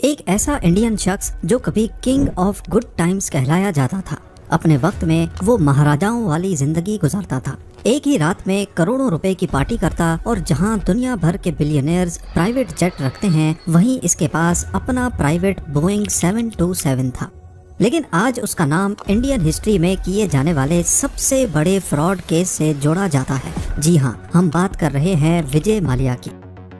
एक ऐसा इंडियन शख्स जो कभी किंग ऑफ गुड टाइम्स कहलाया जाता था। अपने वक्त में वो महाराजाओं वाली जिंदगी गुजारता था। एक ही रात में करोड़ों रुपए की पार्टी करता और जहां दुनिया भर के बिलियनियर्स प्राइवेट जेट रखते हैं, वहीं इसके पास अपना प्राइवेट बोइंग 727 था। लेकिन आज उसका नाम इंडियन हिस्ट्री में किए जाने वाले सबसे बड़े फ्रॉड केस से जोड़ा जाता है। जी हाँ, हम बात कर रहे हैं विजय माल्या की।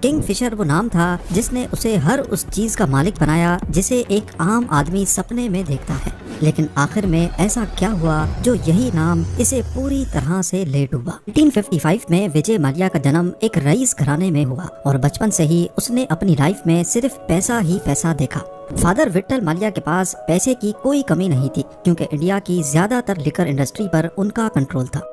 किंगफिशर वो नाम था जिसने उसे हर उस चीज का मालिक बनाया जिसे एक आम आदमी सपने में देखता है। लेकिन आखिर में ऐसा क्या हुआ जो यही नाम इसे पूरी तरह से ले डूबा। 1955 में विजय माल्या का जन्म एक रईस घराने में हुआ और बचपन से ही उसने अपनी लाइफ में सिर्फ पैसा ही पैसा देखा। फादर विट्ठल माल्या के पास पैसे की कोई कमी नहीं थी क्योंकि इंडिया की ज्यादातर लिकर इंडस्ट्री पर उनका कंट्रोल था।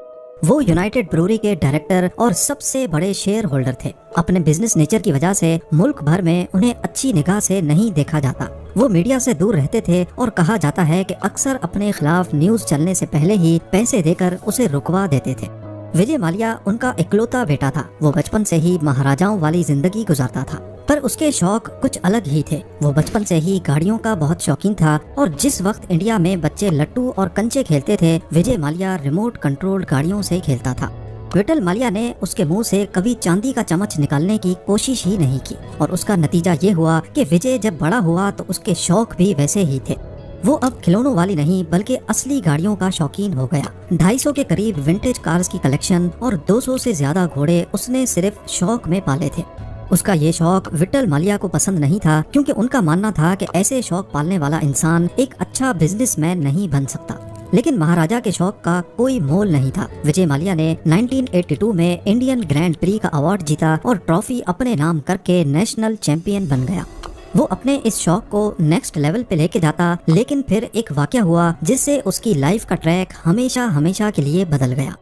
वो यूनाइटेड ब्रूरी के डायरेक्टर और सबसे बड़े शेयर होल्डर थे। अपने बिजनेस नेचर की वजह से मुल्क भर में उन्हें अच्छी निगाह से नहीं देखा जाता। वो मीडिया से दूर रहते थे और कहा जाता है कि अक्सर अपने खिलाफ न्यूज चलने से पहले ही पैसे देकर उसे रुकवा देते थे। विजय माल्या उनका इकलौता बेटा था। वो बचपन से ही महाराजाओं वाली जिंदगी गुजारता था, पर उसके शौक कुछ अलग ही थे। वो बचपन से ही गाड़ियों का बहुत शौकीन था और जिस वक्त इंडिया में बच्चे लट्टू और कंचे खेलते थे, विजय माल्या रिमोट कंट्रोल्ड गाड़ियों से खेलता था। विट्ठल माल्या ने उसके मुंह से कभी चांदी का चम्मच निकालने की कोशिश ही नहीं की और उसका नतीजा ये हुआ कि विजय जब बड़ा हुआ तो उसके शौक भी वैसे ही थे। वो अब खिलौनों वाली नहीं बल्कि असली गाड़ियों का शौकीन हो गया। 250 के करीब विंटेज कार्स की कलेक्शन और 200 से ज्यादा घोड़े उसने सिर्फ शौक में पाले थे। उसका ये शौक विट्ठल माल्या को पसंद नहीं था क्योंकि उनका मानना था कि ऐसे शौक पालने वाला इंसान एक अच्छा बिजनेसमैन नहीं बन सकता। लेकिन महाराजा के शौक का कोई मोल नहीं था। विजय माल्या ने 1982 में इंडियन ग्रैंड प्री का अवार्ड जीता और ट्रॉफी अपने नाम करके नेशनल चैंपियन बन गया। वो अपने इस शौक को नेक्स्ट लेवल पे लेके जाता, लेकिन फिर एक वाकया हुआ जिससे उसकी लाइफ का ट्रैक हमेशा हमेशा के लिए बदल गया।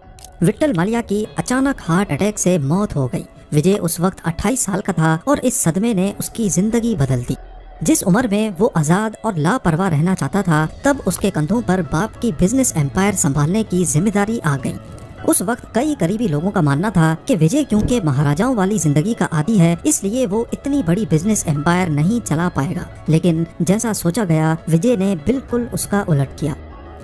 विट्ठल माल्या की अचानक हार्ट अटैक से मौत हो गई। विजय उस वक्त 28 साल का था और इस सदमे ने उसकी जिंदगी बदल दी। जिस उम्र में वो आजाद और लापरवाह रहना चाहता था, तब उसके कंधों पर बाप की बिजनेस एम्पायर संभालने की जिम्मेदारी आ गई। उस वक्त कई करीबी लोगों का मानना था कि विजय क्योंकि महाराजाओं वाली जिंदगी का आदी है, इसलिए वो इतनी बड़ी बिजनेस एम्पायर नहीं चला पाएगा। लेकिन जैसा सोचा गया, विजय ने बिल्कुल उसका उलट किया।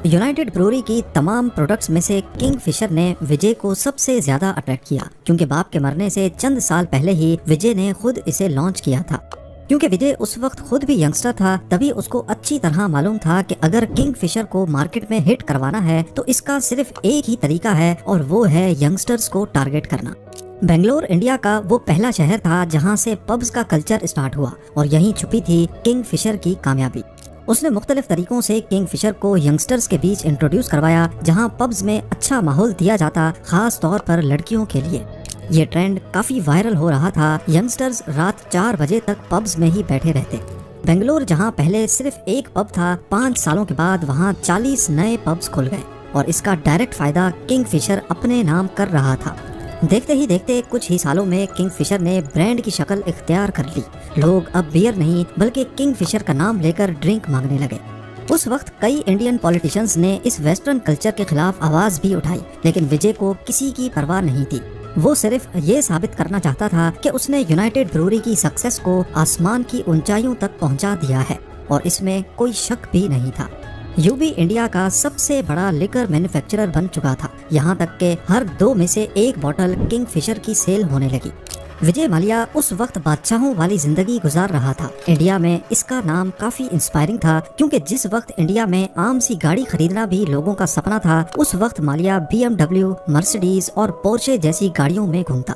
यूनाइटेड ब्रूरी की तमाम प्रोडक्ट्स में से किंगफिशर ने विजय को सबसे ज्यादा अट्रैक्ट किया क्योंकि बाप के मरने से चंद साल पहले ही विजय ने खुद इसे लॉन्च किया था। क्योंकि विजय उस वक्त खुद भी यंगस्टर था, तभी उसको अच्छी तरह मालूम था कि अगर किंगफिशर को मार्केट में हिट करवाना है तो इसका सिर्फ एक ही तरीका है और वो है यंगस्टर्स को टारगेट करना। बेंगलोर इंडिया का वो पहला शहर था जहां से पब्स का कल्चर स्टार्ट हुआ और यहीं छुपी थी किंगफिशर की कामयाबी। उसने मुख्तलिफ तरीकों से किंगफिशर को यंगस्टर्स के बीच इंट्रोड्यूस करवाया, जहां पब्स में अच्छा माहौल दिया जाता, खास तौर पर लड़कियों के लिए। ये ट्रेंड काफी वायरल हो रहा था। यंगस्टर्स रात 4 बजे तक पब्स में ही बैठे रहते। बेंगलोर जहां पहले सिर्फ एक पब था, 5 सालों के बाद वहां 40 नए पब्स खुल गए और इसका डायरेक्ट फायदा किंगफिशर अपने नाम कर रहा था। देखते ही देखते कुछ ही सालों में किंगफिशर ने ब्रांड की शक्ल इख्तियार कर ली। लोग अब बियर नहीं बल्कि किंगफिशर का नाम लेकर ड्रिंक मांगने लगे। उस वक्त कई इंडियन पॉलिटिशियंस ने इस वेस्टर्न कल्चर के खिलाफ आवाज भी उठाई, लेकिन विजय को किसी की परवाह नहीं थी। वो सिर्फ ये साबित करना चाहता था कि उसने यूनाइटेड ब्रूरी की सक्सेस को आसमान की ऊंचाइयों तक पहुंचा दिया है और इसमें कोई शक भी नहीं था। यूबी इंडिया का सबसे बड़ा लिकर मैन्युफैक्चरर बन चुका था, यहाँ तक के हर 2 में से 1 बोतल किंगफिशर की सेल होने लगी। विजय माल्या उस वक्त बादशाहों वाली जिंदगी गुजार रहा था। इंडिया में इसका नाम काफी इंस्पायरिंग था क्योंकि जिस वक्त इंडिया में आम सी गाड़ी खरीदना भी लोगों का सपना था, उस वक्त माल्या BMW, मर्सिडीज और पोर्शे जैसी गाड़ियों में घूमता।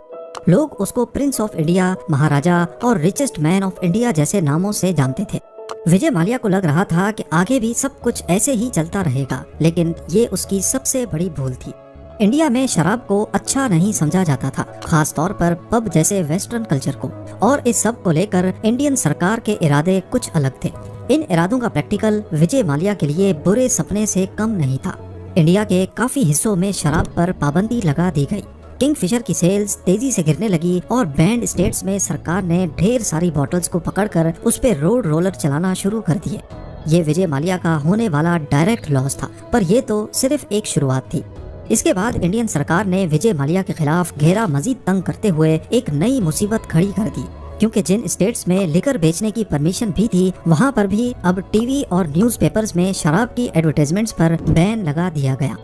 लोग उसको प्रिंस ऑफ इंडिया, महाराजा और रिचेस्ट मैन ऑफ इंडिया जैसे नामों से जानते थे। विजय माल्या को लग रहा था कि आगे भी सब कुछ ऐसे ही चलता रहेगा, लेकिन ये उसकी सबसे बड़ी भूल थी। इंडिया में शराब को अच्छा नहीं समझा जाता था, खास तौर पर पब जैसे वेस्टर्न कल्चर को, और इस सब को लेकर इंडियन सरकार के इरादे कुछ अलग थे। इन इरादों का प्रैक्टिकल विजय माल्या के लिए बुरे सपने से कम नहीं था। इंडिया के काफी हिस्सों में शराब पर पाबंदी लगा दी गई। किंगफिशर की सेल्स तेजी से गिरने लगी और बैंड स्टेट्स में सरकार ने ढेर सारी बॉटल्स को पकड़कर उस पे रोड रोलर चलाना शुरू कर दिए। ये विजय माल्या का होने वाला डायरेक्ट लॉस था, पर ये तो सिर्फ एक शुरुआत थी। इसके बाद इंडियन सरकार ने विजय माल्या के खिलाफ घेरा मजीद तंग करते हुए एक नई मुसीबत खड़ी कर दी। क्योंकि जिन स्टेट्स में लिकर बेचने की परमिशन भी थी वहाँ पर भी अब टीवी और न्यूज़पेपर्स में शराब की एडवर्टाइजमेंट्स पर बैन लगा दिया गया।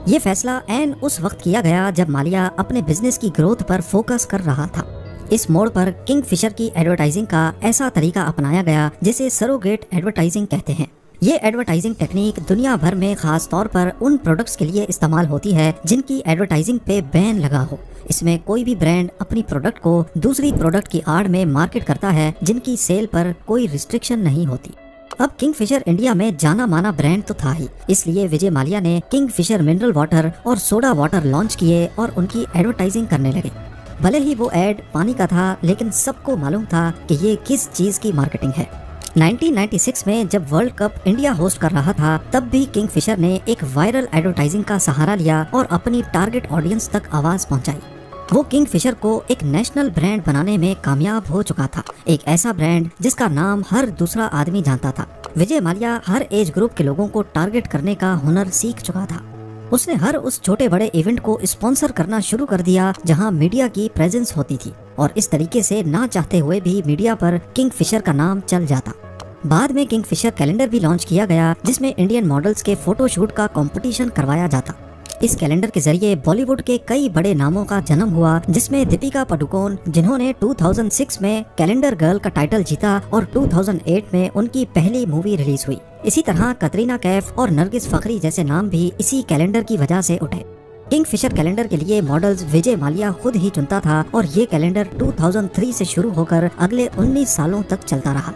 ये फैसला एन उस वक्त किया गया जब मालिया अपने बिजनेस की ग्रोथ पर फोकस कर रहा था। इस मोड़ पर किंगफिशर की एडवर्टाइजिंग का ऐसा तरीका अपनाया गया जिसे सरोगेट एडवर्टाइजिंग कहते हैं। ये एडवर्टाइजिंग टेक्निक दुनिया भर में खास तौर पर उन प्रोडक्ट्स के लिए इस्तेमाल होती है जिनकी एडवर्टाइजिंग पे बैन लगा हो। इसमें कोई भी ब्रांड अपनी प्रोडक्ट को दूसरी प्रोडक्ट की आड़ में मार्केट करता है जिनकी सेल पर कोई रिस्ट्रिक्शन नहीं होती। अब किंगफिशर इंडिया में जाना माना ब्रांड तो था ही, इसलिए विजय माल्या ने किंगफिशर मिनरल वाटर और सोडा वाटर लॉन्च किए और उनकी एडवर्टाइजिंग करने लगे। भले ही वो एड पानी का था, लेकिन सबको मालूम था कि ये किस चीज की मार्केटिंग है। 1996 में जब वर्ल्ड कप इंडिया होस्ट कर रहा था, तब भी किंगफिशर ने एक वायरल एडवर्टाइजिंग का सहारा लिया और अपनी टारगेट ऑडियंस तक आवाज पहुंचाई। वो किंगफिशर को एक नेशनल ब्रांड बनाने में कामयाब हो चुका था, एक ऐसा ब्रांड जिसका नाम हर दूसरा आदमी जानता था। विजय माल्या हर एज ग्रुप के लोगों को टारगेट करने का हुनर सीख चुका था। उसने हर उस छोटे बड़े इवेंट को स्पॉन्सर करना शुरू कर दिया जहां मीडिया की प्रेजेंस होती थी, और इस तरीके से ना चाहते हुए भी मीडिया पर किंगफिशर का नाम चल जाता। बाद में किंगफिशर कैलेंडर भी लॉन्च किया गया जिसमें इंडियन मॉडल्स के फोटोशूट का कंपटीशन करवाया जाता। इस कैलेंडर के जरिए बॉलीवुड के कई बड़े नामों का जन्म हुआ, जिसमें दीपिका पादुकोण, जिन्होंने 2006 में कैलेंडर गर्ल का टाइटल जीता और 2008 में उनकी पहली मूवी रिलीज हुई। इसी तरह कतरीना कैफ और नरगिस फखरी जैसे नाम भी इसी कैलेंडर की वजह से उठे। किंगफिशर कैलेंडर के लिए मॉडल्स विजय माल्या खुद ही चुनता था और ये कैलेंडर 2003 से शुरू होकर अगले 19 सालों तक चलता रहा।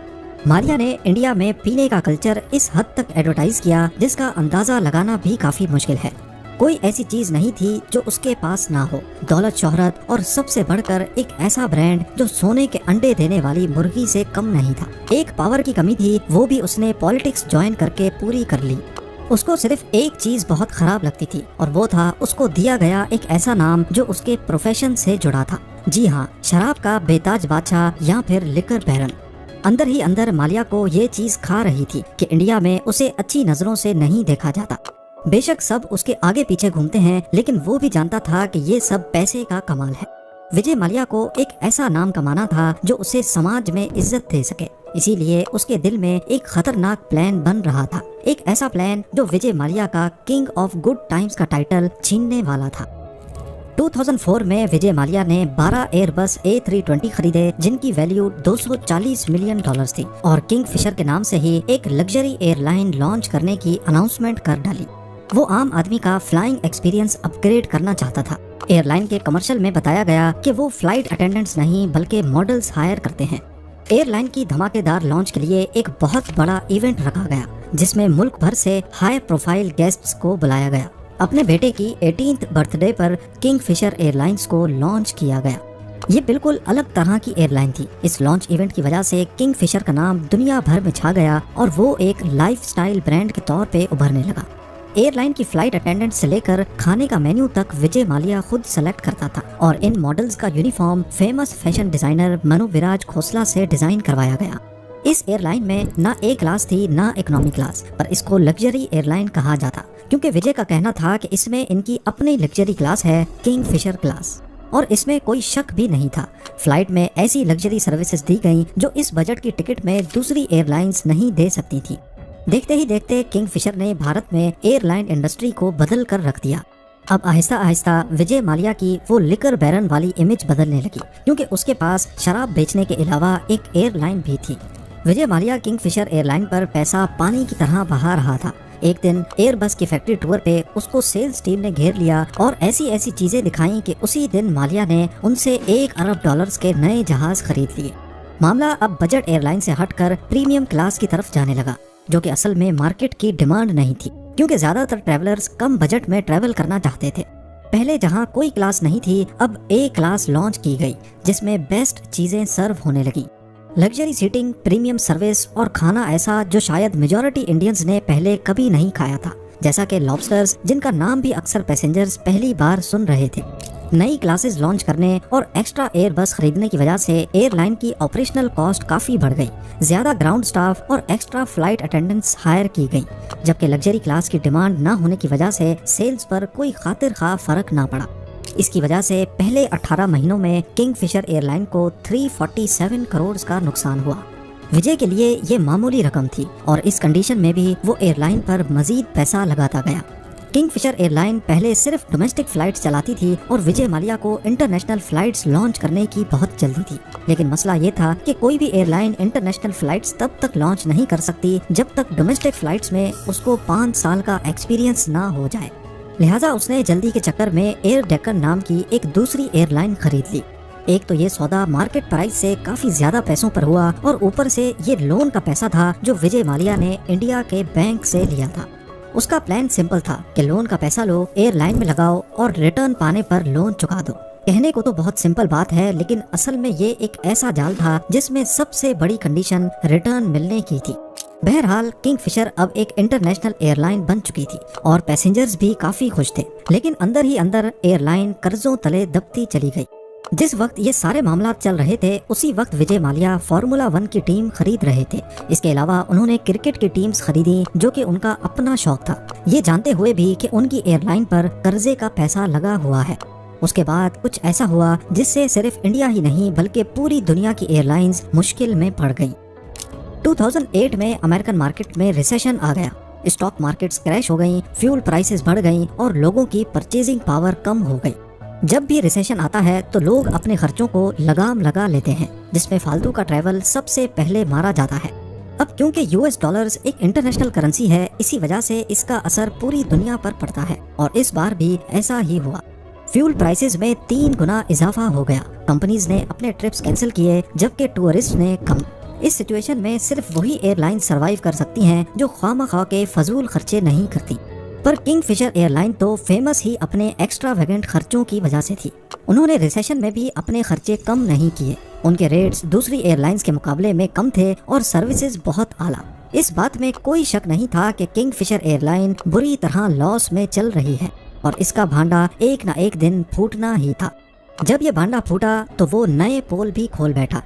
माल्या ने इंडिया में पीने का कल्चर इस हद तक एडवर्टाइज किया जिसका अंदाजा लगाना भी काफी मुश्किल है। कोई ऐसी चीज नहीं थी जो उसके पास ना हो, दौलत, शोहरत और सबसे बढ़कर एक ऐसा ब्रांड जो सोने के अंडे देने वाली मुर्गी से कम नहीं था। एक पावर की कमी थी, वो भी उसने पॉलिटिक्स ज्वाइन करके पूरी कर ली। उसको सिर्फ एक चीज बहुत खराब लगती थी और वो था उसको दिया गया एक ऐसा नाम जो उसके प्रोफेशन से जुड़ा था। जी हाँ, शराब का बेताज बादशाह या फिर लिकर बैरन। अंदर ही अंदर माल्या को ये चीज खा रही थी कि इंडिया में उसे अच्छी नजरों से नहीं देखा जाता। बेशक सब उसके आगे पीछे घूमते हैं, लेकिन वो भी जानता था कि ये सब पैसे का कमाल है। विजय माल्या को एक ऐसा नाम कमाना था जो उसे समाज में इज्जत दे सके, इसीलिए उसके दिल में एक खतरनाक प्लान बन रहा था। एक ऐसा प्लान जो विजय माल्या का किंग ऑफ गुड टाइम्स का टाइटल छीनने वाला था। 2004 में विजय माल्या ने 12 एयरबस A320 खरीदे जिनकी वैल्यू $240 मिलियन थी और किंगफिशर के नाम से ही एक लग्जरी एयरलाइन लॉन्च करने की अनाउंसमेंट कर डाली। वो आम आदमी का फ्लाइंग एक्सपीरियंस अपग्रेड करना चाहता था। एयरलाइन के कमर्शियल में बताया गया कि वो फ्लाइट अटेंडेंट्स नहीं बल्कि मॉडल्स हायर करते हैं। एयरलाइन की धमाकेदार लॉन्च के लिए एक बहुत बड़ा इवेंट रखा गया जिसमें मुल्क भर से हाई प्रोफाइल गेस्ट्स को बुलाया गया। अपने बेटे की 18th बर्थडे पर किंगफिशर एयरलाइंस को लॉन्च किया गया। ये बिल्कुल अलग तरह की एयरलाइन थी। इस लॉन्च इवेंट की वजह से किंगफिशर का नाम दुनिया भर में छा गया और वो एक लाइफस्टाइल ब्रांड के तौर पे उभरने लगा। एयरलाइन की फ्लाइट अटेंडेंट से लेकर खाने का मेन्यू तक विजय माल्या खुद सेलेक्ट करता था और इन मॉडल्स का uniform famous fashion designer Manu Viraj Khosla से डिजाइन करवाया गया। इस एयरलाइन में ना ए क्लास थी ना इकोनॉमी क्लास, पर इसको लग्जरी एयरलाइन कहा जाता क्योंकि विजय का कहना था कि इसमें इनकी अपनी लग्जरी क्लास है, किंगफिशर क्लास, और इसमें कोई शक भी नहीं था। फ्लाइट में ऐसी लग्जरी सर्विसेज दी गई जो इस बजट की टिकट में दूसरी एयरलाइंस नहीं दे सकती थी। देखते ही देखते किंगफिशर ने भारत में एयरलाइन इंडस्ट्री को बदल कर रख दिया। अब आहिस्ता आहिस्ता विजय माल्या की वो लिकर बैरन वाली इमेज बदलने लगी क्योंकि उसके पास शराब बेचने के अलावा एक एयरलाइन भी थी। विजय माल्या किंगफिशर एयरलाइन पर पैसा पानी की तरह बहा रहा था। एक दिन एयरबस की फैक्ट्री टूर पे उसको सेल्स टीम ने घेर लिया और ऐसी ऐसी चीजें दिखाई कि उसी दिन माल्या ने उनसे $1 अरब के नए जहाज खरीद लिए। मामला अब बजट एयरलाइन से हटकर प्रीमियम क्लास की तरफ जाने लगा, जो कि असल में मार्केट की डिमांड नहीं थी क्योंकि ज्यादातर ट्रैवलर्स कम बजट में ट्रैवल करना चाहते थे। पहले जहां कोई क्लास नहीं थी, अब ए क्लास लॉन्च की गई जिसमें बेस्ट चीजें सर्व होने लगी। लग्जरी सीटिंग, प्रीमियम सर्विस और खाना ऐसा जो शायद मेजॉरिटी इंडियंस ने पहले कभी नहीं खाया था, जैसा कि लॉबस्टर्स, जिनका नाम भी अक्सर पैसेंजर्स पहली बार सुन रहे थे। नई क्लासेस लॉन्च करने और एक्स्ट्रा एयर बस खरीदने की वजह से एयरलाइन की ऑपरेशनल कॉस्ट काफी बढ़ गई। ज्यादा ग्राउंड स्टाफ और एक्स्ट्रा फ्लाइट अटेंडेंट्स हायर की गई, जबकि लग्जरी क्लास की डिमांड न होने की वजह से सेल्स पर कोई खातिर खा फर्क ना पड़ा। इसकी वजह से पहले 18 महीनों में किंगफिशर एयरलाइन को 347 करोड़ का नुकसान हुआ। विजय के लिए ये मामूली रकम थी और इस कंडीशन में भी वो एयरलाइन पर मजीद पैसा लगाता गया। किंगफिशर एयरलाइन पहले सिर्फ डोमेस्टिक फ्लाइट्स चलाती थी और विजय माल्या को इंटरनेशनल फ्लाइट्स लॉन्च करने की बहुत जल्दी थी। लेकिन मसला ये था कि कोई भी एयरलाइन इंटरनेशनल फ्लाइट्स तब तक लॉन्च नहीं कर सकती जब तक डोमेस्टिक फ्लाइट्स में उसको 5 साल का एक्सपीरियंस ना हो जाए। लिहाजा उसने जल्दी के चक्कर में एयर डेक्कन नाम की एक दूसरी एयरलाइन खरीद ली। एक तो ये सौदा मार्केट प्राइस से काफी ज्यादा पैसों पर हुआ और ऊपर से ये लोन का पैसा था जो विजय माल्या ने इंडिया के बैंक से लिया था। उसका प्लान सिंपल था कि लोन का पैसा लो, एयरलाइन में लगाओ और रिटर्न पाने पर लोन चुका दो। कहने को तो बहुत सिंपल बात है, लेकिन असल में ये एक ऐसा जाल था जिसमें सबसे बड़ी कंडीशन रिटर्न मिलने की थी। बहरहाल किंगफिशर अब एक इंटरनेशनल एयरलाइन बन चुकी थी और पैसेंजर्स भी काफी खुश थे, लेकिन अंदर ही अंदर एयरलाइन कर्जों तले दबती चली गई। जिस वक्त ये सारे मामला चल रहे थे उसी वक्त विजय माल्या फार्मूला 1 की टीम खरीद रहे थे। इसके अलावा उन्होंने क्रिकेट की टीम्स खरीदी जो कि उनका अपना शौक था, ये जानते हुए भी कि उनकी एयरलाइन पर कर्जे का पैसा लगा हुआ है। उसके बाद कुछ ऐसा हुआ जिससे सिर्फ इंडिया ही नहीं बल्कि पूरी दुनिया की एयरलाइंस मुश्किल में पड़ गईं। 2008 में अमेरिकन मार्केट में रिसेशन आ गया, स्टॉक मार्केट्स क्रैश हो गईं, फ्यूल प्राइसेस बढ़ गईं और लोगों की परचेजिंग पावर कम हो गई। जब भी रिसेशन आता है तो लोग अपने खर्चों को लगाम लगा लेते हैं, जिसमें फालतू का ट्रैवल सबसे पहले मारा जाता है। अब क्योंकि यूएस डॉलर्स एक इंटरनेशनल करेंसी है, इसी वजह से इसका असर पूरी दुनिया पर पड़ता है और इस बार भी ऐसा ही हुआ। फ्यूल प्राइसेस में 3 गुना इजाफा हो गया। कंपनीज ने अपने ट्रिप्स कैंसिल किए जबकि टूरिस्ट ने कम। इस सिचुएशन में सिर्फ वही एयरलाइन सरवाइव कर सकती हैं जो ख्वामख्वाह के फजूल खर्चे नहीं करती। पर किंगफिशर एयरलाइन तो फेमस ही अपने एक्स्ट्रावेगेंट खर्चों की वजह से थी। उन्होंने रिसेशन में भी अपने खर्चे कम नहीं किए। उनके रेट्स दूसरी एयरलाइंस के मुकाबले में कम थे और सर्विसेज बहुत आला। इस बात में कोई शक नहीं था कि किंगफिशर एयरलाइन बुरी तरह लॉस में चल रही है और इसका भांडा एक न एक दिन फूटना ही था। जब ये भांडा फूटा तो वो नए पोल भी खोल बैठा।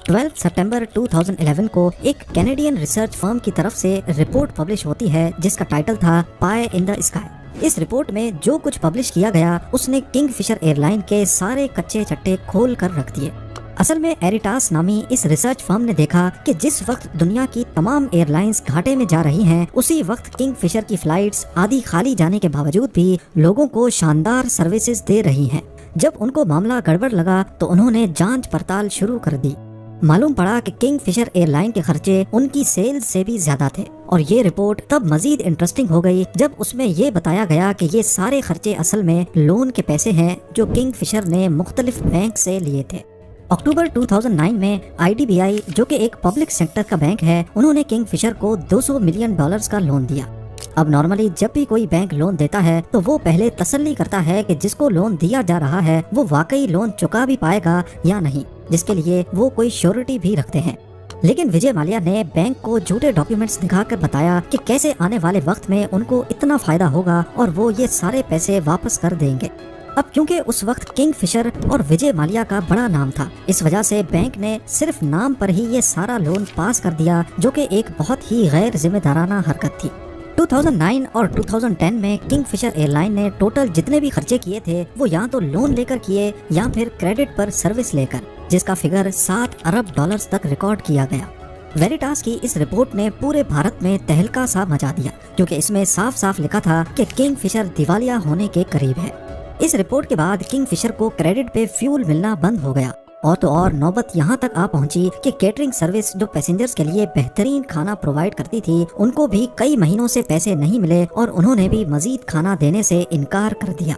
12 सितंबर 2011 को एक कैनेडियन रिसर्च फर्म की तरफ से रिपोर्ट पब्लिश होती है जिसका टाइटल था पाई इन द स्काई। इस रिपोर्ट में जो कुछ पब्लिश किया गया उसने किंगफिशर एयरलाइन के सारे कच्चे चट्टे खोल कर रख दिए। असल में एरिटास नामी इस रिसर्च फर्म ने देखा कि जिस वक्त दुनिया की तमाम एयरलाइंस घाटे में जा रही हैं, उसी वक्त किंगफिशर की फ्लाइट्स आधी खाली जाने के बावजूद भी लोगों को शानदार सर्विसेज दे रही हैं। जब उनको मामला गड़बड़ लगा तो उन्होंने जांच पड़ताल शुरू कर दी। मालूम पड़ा कि किंगफिशर एयरलाइन के खर्चे उनकी सेल्स से भी ज्यादा थे और ये रिपोर्ट तब मजीद इंटरेस्टिंग हो गई जब उसमें ये बताया गया कि ये सारे खर्चे असल में लोन के पैसे हैं जो किंगफिशर ने मुख्तलिफ बैंक से लिए थे। अक्टूबर 2009 में IDBI जो कि एक पब्लिक सेक्टर का बैंक है, उन्होंने किंगफिशर को $200 मिलियन का लोन दिया। अब नॉर्मली जब भी कोई बैंक लोन देता है तो वो पहले तसल्ली करता है कि जिसको लोन दिया जा रहा है वो वाकई लोन चुका भी पाएगा या नहीं, जिसके लिए वो कोई श्योरिटी भी रखते हैं। लेकिन विजय माल्या ने बैंक को झूठे डॉक्यूमेंट्स दिखाकर बताया कि कैसे आने वाले वक्त में उनको इतना फायदा होगा और वो ये सारे पैसे वापस कर देंगे। अब क्योंकि उस वक्त किंगफिशर और विजय माल्या का बड़ा नाम था, इस वजह से बैंक ने सिर्फ नाम पर ही ये सारा लोन पास कर दिया, जो कि एक बहुत ही गैर जिम्मेदाराना हरकत थी। 2009 और 2010 में किंगफिशर एयरलाइन ने टोटल जितने भी खर्चे किए थे वो या तो लोन लेकर किए या फिर क्रेडिट पर सर्विस लेकर, जिसका फिगर $7 अरब तक रिकॉर्ड किया गया। वेरिटास की इस रिपोर्ट ने पूरे भारत में तहलका सा मचा दिया क्योंकि इसमें साफ साफ लिखा था कि किंगफिशर दिवालिया होने के करीब है। इस रिपोर्ट के बाद किंगफिशर को क्रेडिट पे फ्यूल मिलना बंद हो गया और तो और नौबत यहाँ तक आ पहुँची कि केटरिंग सर्विस जो पैसेंजर्स के लिए बेहतरीन खाना प्रोवाइड करती थी, उनको भी कई महीनों से पैसे नहीं मिले और उन्होंने भी मजीद खाना देने से इनकार कर दिया।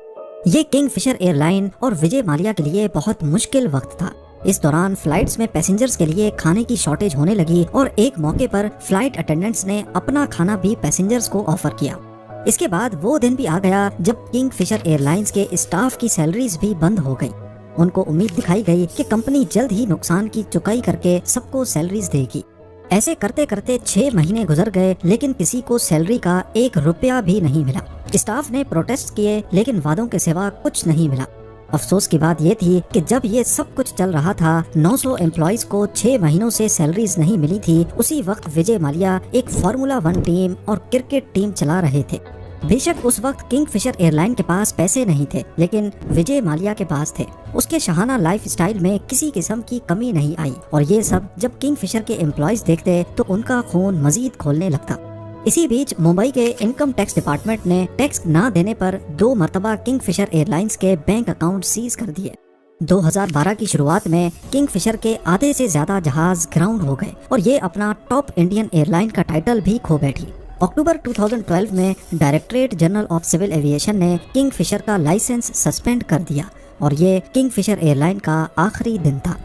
ये किंगफिशर एयरलाइन और विजय माल्या के लिए बहुत मुश्किल वक्त था। इस दौरान फ्लाइट्स में पैसेंजर्स के लिए खाने की शॉर्टेज होने लगी और एक मौके पर फ्लाइट अटेंडेंट्स ने अपना खाना भी पैसेंजर्स को ऑफर किया। इसके बाद वो दिन भी आ गया जब किंगफिशर एयरलाइंस के स्टाफ की सैलरीज भी बंद हो गई। उनको उम्मीद दिखाई गई कि कंपनी जल्द ही नुकसान की चुकाई करके सबको सैलरीज देगी। ऐसे करते करते 6 महीने गुजर गए लेकिन किसी को सैलरी का 1 रुपया भी नहीं मिला। स्टाफ ने प्रोटेस्ट किए लेकिन वादों के सिवा कुछ नहीं मिला। अफसोस की बात ये थी कि जब ये सब कुछ चल रहा था, 900 एम्प्लॉइज को 6 महीनों से सैलरीज नहीं मिली थी, उसी वक्त विजय माल्या एक फार्मूला 1 टीम और क्रिकेट टीम चला रहे थे। बेशक उस वक्त किंगफिशर एयरलाइन के पास पैसे नहीं थे, लेकिन विजय माल्या के पास थे। उसके शाहाना लाइफस्टाइल में किसी किस्म की कमी नहीं आई और ये सब जब किंगफिशर के एम्प्लॉयज देखते तो उनका खून मजीद खोलने लगता। इसी बीच मुंबई के इनकम टैक्स डिपार्टमेंट ने टैक्स न देने पर 2 मरतबा किंगफिशर एयरलाइंस के बैंक अकाउंट सीज कर दिए। 2012 की शुरुआत में किंगफिशर के आधे से ज्यादा जहाज ग्राउंड हो गए और ये अपना टॉप इंडियन एयरलाइन का टाइटल भी खो बैठी। अक्टूबर 2012 में directorate general of civil aviation ने किंगफिशर का लाइसेंस सस्पेंड कर दिया और ये किंगफिशर एयरलाइन का आखिरी दिन था।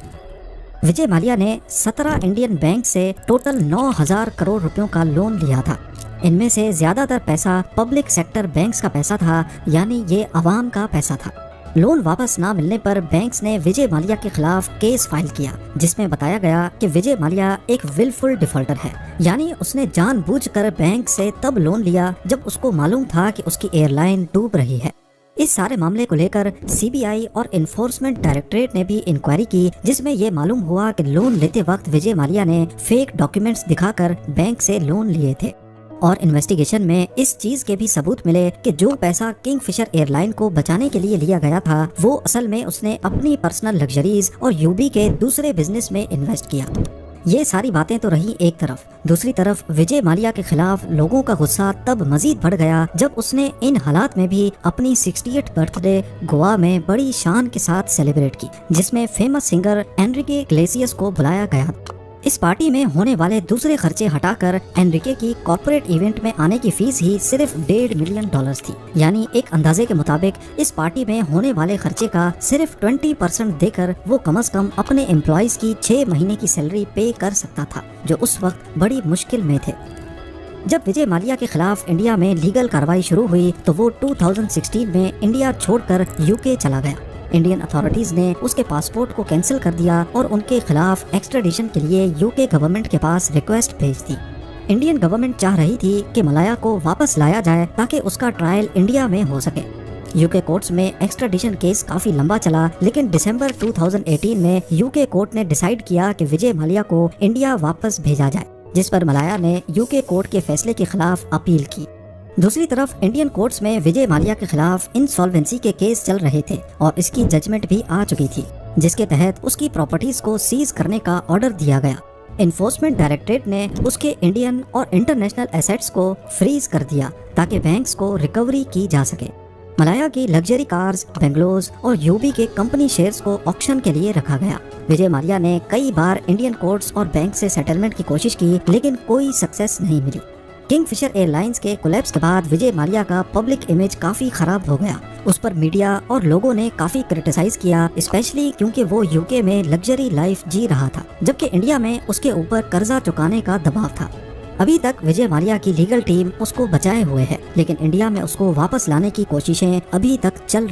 विजय माल्या ने 17 इंडियन बैंक से टोटल 9,000 करोड़ रुपयों का लोन लिया था। इनमें से ज्यादातर पैसा पब्लिक सेक्टर बैंक्स का पैसा था, यानी ये अवाम का पैसा था। लोन वापस ना मिलने पर बैंक्स ने विजय माल्या के खिलाफ केस फाइल किया, जिसमें बताया गया कि विजय माल्या एक विलफुल डिफॉल्टर है, यानी उसने जानबूझकर बैंक से तब लोन लिया जब उसको मालूम था कि उसकी एयरलाइन डूब रही है। इस सारे मामले को लेकर सीबीआई और इन्फोर्समेंट डायरेक्टरेट ने भी इंक्वायरी की, जिसमें ये मालूम हुआ कि लोन लेते वक्त विजय माल्या ने फेक डॉक्यूमेंट्स दिखाकर बैंक से लोन लिए थे। और इन्वेस्टिगेशन में इस चीज के भी सबूत मिले कि जो पैसा किंगफिशर एयरलाइन को बचाने के लिए लिया गया था वो असल में उसने अपनी पर्सनल लग्जरीज और यूबी के दूसरे बिजनेस में इन्वेस्ट किया। ये सारी बातें तो रही एक तरफ, दूसरी तरफ विजय माल्या के खिलाफ लोगों का गुस्सा तब मजीद बढ़ गया जब उसने इन हालात में भी अपनी 68th बर्थडे गोवा में बड़ी शान के साथ सेलिब्रेट की, जिसमें फेमस सिंगर एनरिके इग्लेसियस को बुलाया गया। इस पार्टी में होने वाले दूसरे खर्चे हटाकर एनरिके की कॉर्पोरेट इवेंट में आने की फीस ही सिर्फ $1.5 मिलियन थी। यानी एक अंदाजे के मुताबिक इस पार्टी में होने वाले खर्चे का सिर्फ 20% देकर वो कम से कम अपने एम्प्लॉयज की 6 महीने की सैलरी पे कर सकता था, जो उस वक्त बड़ी मुश्किल में थे। जब विजय माल्या के खिलाफ इंडिया में लीगल कार्रवाई शुरू हुई तो वो 2016 में इंडिया छोड़कर यूके चला गया। इंडियन अथॉरिटीज ने उसके पासपोर्ट को कैंसिल कर दिया और उनके खिलाफ एक्स्ट्राडिशन के लिए यूके गवर्नमेंट के पास रिक्वेस्ट भेज दी। इंडियन गवर्नमेंट चाह रही थी कि मलाया को वापस लाया जाए ताकि उसका ट्रायल इंडिया में हो सके। यूके कोर्ट्स में एक्स्ट्राडिशन केस काफी लंबा चला, लेकिन दिसंबर 2018 में यूके कोर्ट ने डिसाइड किया कि विजय माल्या को इंडिया वापस भेजा जाए, जिस पर मलाया ने यूके कोर्ट के फैसले के खिलाफ अपील की। दूसरी तरफ इंडियन कोर्ट्स में विजय माल्या के खिलाफ इंसॉल्वेंसी के केस चल रहे थे और इसकी जजमेंट भी आ चुकी थी, जिसके तहत उसकी प्रॉपर्टीज को सीज करने का ऑर्डर दिया गया। इन्फोर्समेंट डायरेक्टरेट ने उसके इंडियन और इंटरनेशनल एसेट्स को फ्रीज कर दिया ताकि बैंक्स को रिकवरी की जा सके। मलाया की लग्जरी कार्स, बेंगलोज और यूबी के कंपनी शेयर्स को ऑक्शन के लिए रखा गया। विजय माल्या ने कई बार इंडियन कोर्ट्स और बैंक से सेटलमेंट की कोशिश की, लेकिन कोई सक्सेस नहीं मिली। किंगफिशर एयरलाइंस के कोलैप्स के बाद विजय माल्या का पब्लिक इमेज काफी खराब हो गया। उस पर मीडिया और लोगों ने काफी क्रिटिसाइज किया, स्पेशली क्योंकि वो यूके में लग्जरी लाइफ जी रहा था, जबकि इंडिया में उसके ऊपर कर्जा चुकाने का दबाव था। अभी तक विजय माल्या की लीगल टीम उसको बचाए हुए है, लेकिन इंडिया में उसको वापस लाने की कोशिशें अभी तक चल रही